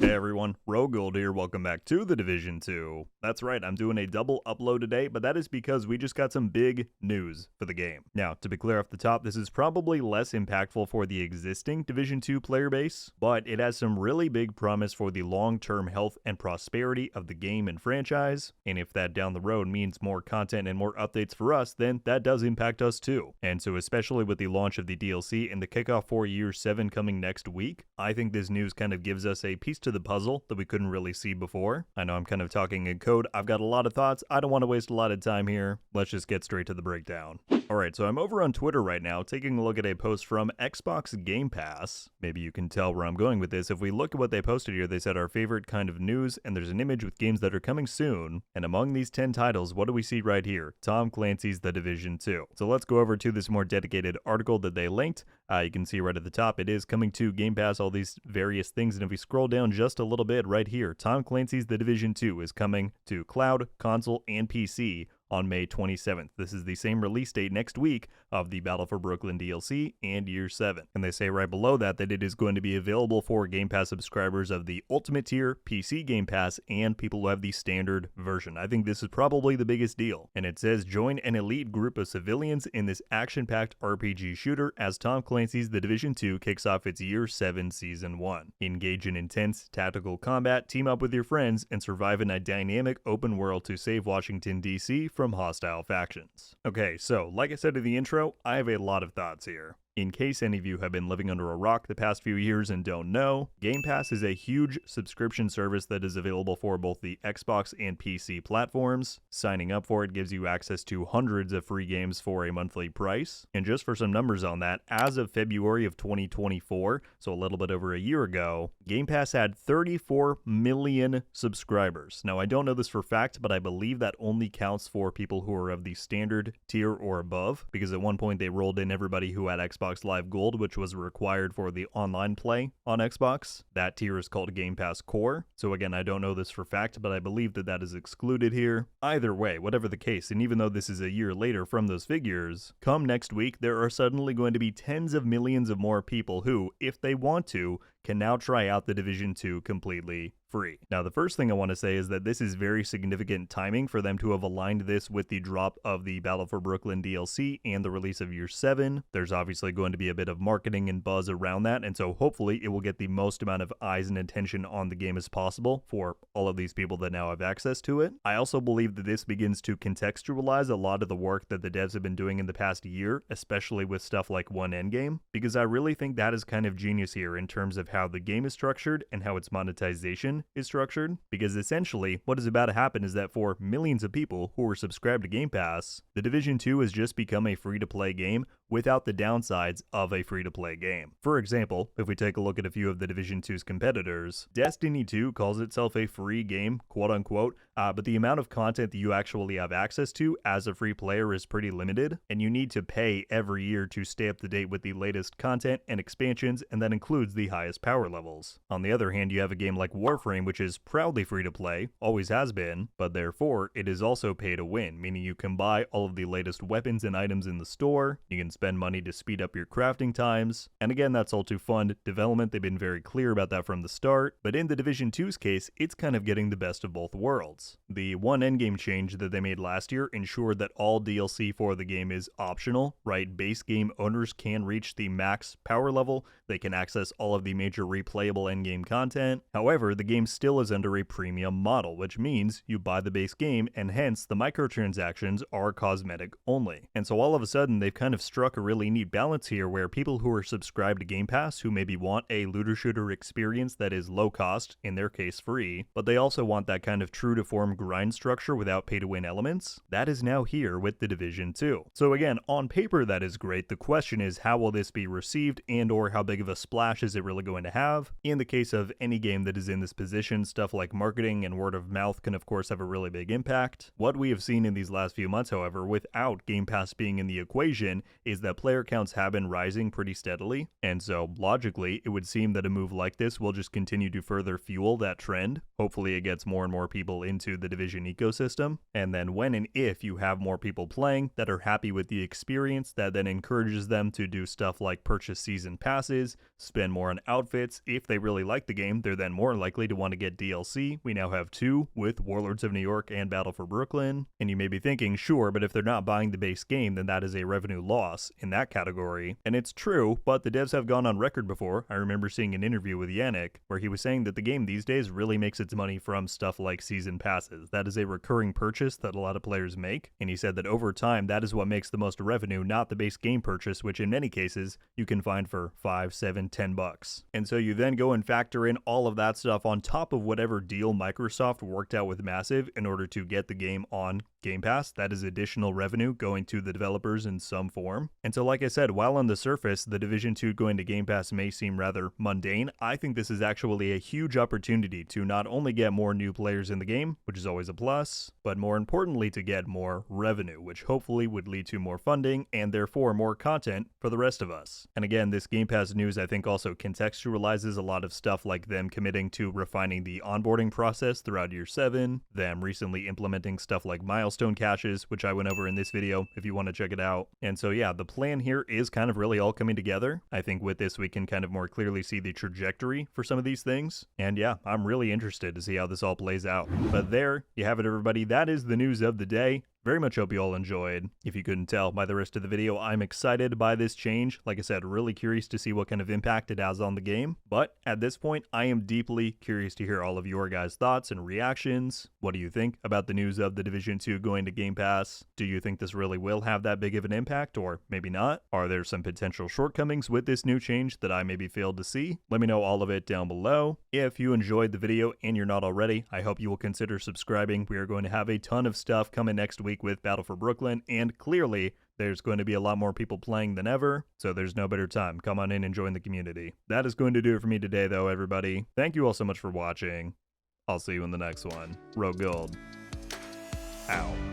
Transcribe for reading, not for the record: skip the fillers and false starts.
Hey everyone, RogueGold here, welcome back to The Division 2. That's right, I'm doing a double upload today, but that is because we just got some big news for the game. Now, to be clear off the top, this is probably less impactful for the existing Division 2 player base, but it has some really big promise for the long-term health and prosperity of the game and franchise, and if that down the road means more content and more updates for us, then that does impact us too. And so especially with the launch of the DLC and the kickoff for Year 7 coming next week, I think this news kind of gives us a piece to the puzzle that we couldn't really see before. I know I'm kind of talking in code, I've got a lot of thoughts, I don't want to waste a lot of time here, let's just get straight to the breakdown. Alright, so I'm over on Twitter right now taking a look at a post from Xbox Game Pass. Maybe you can tell where I'm going with this. If we look at what they posted here, they said our favorite kind of news, and there's an image with games that are coming soon, and among these 10 titles, what do we see right here? Tom Clancy's The Division 2. So let's go over to this more dedicated article that they linked. You can see right at the top, it is coming to Game Pass, all these various things, and if we scroll down just a little bit right here, Tom Clancy's The Division 2 is coming to cloud, console, and PC on May 27th. This is the same release date next week of the Battle for Brooklyn DLC and Year 7. And they say right below that it is going to be available for Game Pass subscribers of the Ultimate Tier, PC Game Pass, and people who have the standard version. I think this is probably the biggest deal. And it says, join an elite group of civilians in this action-packed RPG shooter as Tom Clancy's The Division 2 kicks off its Year 7 Season 1. Engage in intense tactical combat, team up with your friends, and survive in a dynamic open world to save Washington, D.C. from hostile factions. Okay, so like I said in the intro, I have a lot of thoughts here. In case any of you have been living under a rock the past few years and don't know, Game Pass is a huge subscription service that is available for both the Xbox and PC platforms. Signing up for it gives you access to hundreds of free games for a monthly price. And just for some numbers on that, as of February of 2024, so a little bit over a year ago, Game Pass had 34 million subscribers. Now, I don't know this for fact, but I believe that only counts for people who are of the standard tier or above, because at one point they rolled in everybody who had Xbox Live Gold, which was required for the online play on Xbox. That tier is called Game Pass Core. So again, I don't know this for fact, but I believe that that is excluded here. Either way, whatever the case, and even though this is a year later from those figures, come next week, there are suddenly going to be tens of millions of more people who, if they want to, can now try out The Division 2 completely free. Now, the first thing I want to say is that this is very significant timing for them to have aligned this with the drop of the Battle for Brooklyn DLC and the release of Year 7. There's obviously going to be a bit of marketing and buzz around that, and so hopefully it will get the most amount of eyes and attention on the game as possible for all of these people that now have access to it. I also believe that this begins to contextualize a lot of the work that the devs have been doing in the past year, especially with stuff like One Endgame, because I really think that is kind of genius here in terms of how the game is structured and how its monetization is structured, because essentially what is about to happen is that for millions of people who are subscribed to Game Pass, The Division 2 has just become a free-to-play game without the downsides of a free-to-play game. For example, if we take a look at a few of The Division 2's competitors, Destiny 2 calls itself a free game, quote-unquote, but the amount of content that you actually have access to as a free player is pretty limited, and you need to pay every year to stay up to date with the latest content and expansions, and that includes the highest power levels. On the other hand, you have a game like Warframe, which is proudly free to play, always has been, but therefore it is also pay to win, meaning you can buy all of the latest weapons and items in the store, you can spend money to speed up your crafting times, and again, that's all to fund development. They've been very clear about that from the start, but in the Division 2's case, it's kind of getting the best of both worlds. The One Endgame change that they made last year ensured that all DLC for the game is optional, right? Base game owners can reach the max power level, they can access all of the major replayable endgame content. However, the game still is under a premium model, which means you buy the base game and hence the microtransactions are cosmetic only. And so all of a sudden they've kind of struck a really neat balance here where people who are subscribed to Game Pass who maybe want a looter shooter experience that is low cost, in their case free, but they also want that kind of true to form grind structure without pay to win elements, that is now here with The Division 2. So again, on paper that is great. The question is, how will this be received and or how big of a splash is it really going to have? In the case of any game that is in this position, stuff like marketing and word of mouth can of course have a really big impact. What we have seen in these last few months, however, without Game Pass being in the equation, is that player counts have been rising pretty steadily, and so logically it would seem that a move like this will just continue to further fuel that trend. Hopefully it gets more and more people into the Division ecosystem, and then when and if you have more people playing that are happy with the experience, that then encourages them to do stuff like purchase season passes, spend more on outfits, outfits. If they really like the game, they're then more likely to want to get DLC. We now have 2 with Warlords of New York and Battle for Brooklyn. And you may be thinking, sure, but if they're not buying the base game, then that is a revenue loss in that category. And it's true, but the devs have gone on record before. I remember seeing an interview with Yannick where he was saying that the game these days really makes its money from stuff like season passes. That is a recurring purchase that a lot of players make. And he said that over time, that is what makes the most revenue, not the base game purchase, which in many cases you can find for $5, $7, $10. And so you then go and factor in all of that stuff on top of whatever deal Microsoft worked out with Massive in order to get the game on Game Pass. That is additional revenue going to the developers in some form. And so like I said, while on the surface, the Division 2 going to Game Pass may seem rather mundane, I think this is actually a huge opportunity to not only get more new players in the game, which is always a plus, but more importantly to get more revenue, which hopefully would lead to more funding and therefore more content for the rest of us. And again, this Game Pass news I think also contextualizes a lot of stuff like them committing to refining the onboarding process throughout year 7, them recently implementing stuff like milestone caches, which I went over in this video if you want to check it out. And so yeah, the plan here is kind of really all coming together. I think with this we can kind of more clearly see the trajectory for some of these things. And yeah, I'm really interested to see how this all plays out. But there you have it, everybody. That is the news of the day. Very much hope you all enjoyed. If you couldn't tell by the rest of the video, I'm excited by this change. Like I said, really curious to see what kind of impact it has on the game. But at this point, I am deeply curious to hear all of your guys' thoughts and reactions. What do you think about the news of the Division 2 going to Game Pass? Do you think this really will have that big of an impact, or maybe not? Are there some potential shortcomings with this new change that I maybe failed to see? Let me know all of it down below. If you enjoyed the video and you're not already, I hope you will consider subscribing. We are going to have a ton of stuff coming next week with Battle for Brooklyn, and clearly there's going to be a lot more people playing than ever, so there's no better time. Come on in and join the community. That is going to do it for me today though, everybody. Thank you all so much for watching. I'll see you in the next one. RogueGold. Out.